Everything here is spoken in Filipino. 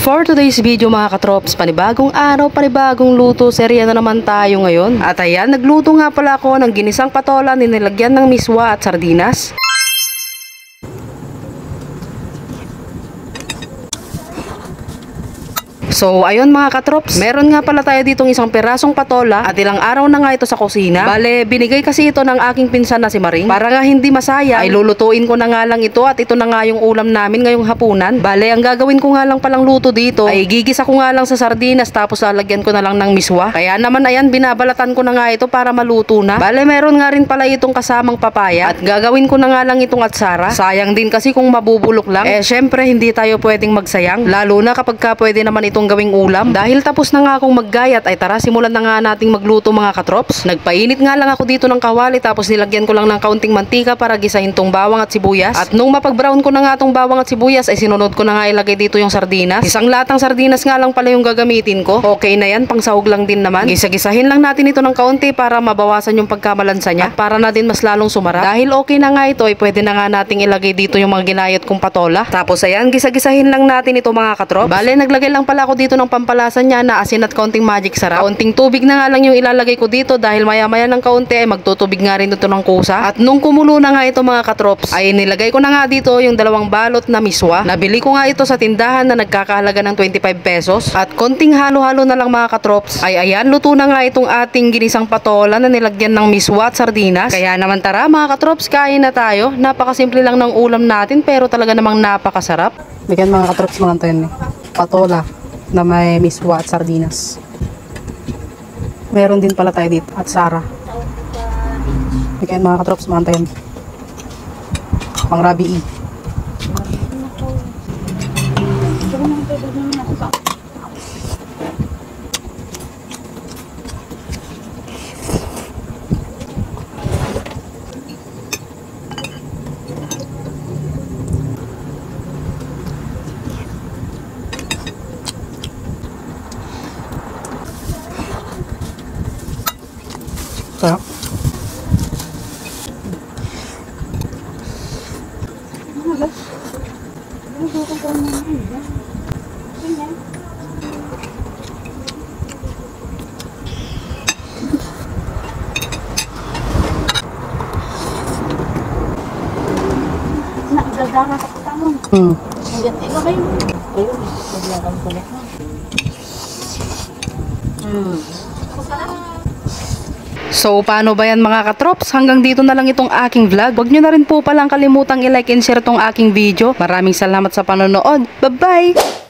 For today's video mga katrops, panibagong araw, panibagong luto, serya na naman tayo ngayon. At ayan, nagluto nga pala ako ng ginisang patola nilagyan ng miswa at sardinas. So ayun mga katrops, meron nga pala tayo ditong isang pirasong patola at ilang araw na nga ito sa kusina. Bale, binigay kasi ito ng aking pinsan na si Maring. Para nga hindi masaya, ay lulutuin ko na nga lang ito at ito na nga yung ulam namin ngayong hapunan. Bale, ang gagawin ko nga lang palang luto dito ay gigisa ko nga lang sa sardinas tapos lalagyan ko na lang ng miswa. Kaya naman ayan, binabalatan ko na nga ito para maluto na. Bale, meron nga rin pala itong kasamang papaya at gagawin ko na nga lang itong atsara. Sayang din kasi kung mabubulok lang. Syempre hindi tayo pwedeng magsayang, lalo na kapag ka pwede naman itong gawing ulam. Dahil tapos na nga akong maggayat ay tara simulan na nga nating magluto mga katrops. Nagpainit nga lang ako dito ng kawali tapos nilagyan ko lang ng kaunting mantika para gisahin tong bawang at sibuyas. At nung mapag-brown ko na nga tong bawang at sibuyas ay sinunod ko na nga ilagay dito yung sardinas. Isang latang sardinas nga lang pala yung gagamitin ko. Okay na yan, pang sahog lang din naman. Gisa-gisahin lang natin ito ng kaunti para mabawasan yung pagkamalansa niya at para natin mas lalong sumarap. Dahil okay na nga ito ay pwede na nga nating ilagay dito yung mga ginayat kong patola. Tapos ayan, gisa-gisahin lang natin ito mga katrops. Bale, naglagay lang pala ako dito ng pampalasan niya na asin at kaunting magic sarap. Kaunting tubig na nga lang yung ilalagay ko dito dahil maya-maya ng kaunti ay magtutubig nga rin ito ng kusa. At nung kumulo na nga ito mga katrops ay nilagay ko na nga dito yung 2 balot na miswa. Nabili ko nga ito sa tindahan na nagkakahalaga ng 25 pesos. At konting halo-halo na lang mga katrops ay ayan, luto na nga itong ating ginisang patola na nilagyan ng miswa at sardinas. Kaya naman tara mga katrops, kain na tayo. Napakasimple lang ng ulam natin pero talaga namang napakasarap. Bigyan mga katrops mga tayo patola na may miswa at sardinas. Meron din pala tayo dito at Sara. Bigyan mga katrops mga tayo pang rabi. Sarap. So paano ba yan mga katrops? Hanggang dito na lang itong aking vlog. Huwag nyo na rin po palang kalimutang i-like and share tong aking video. Maraming salamat sa panonood. Bye bye!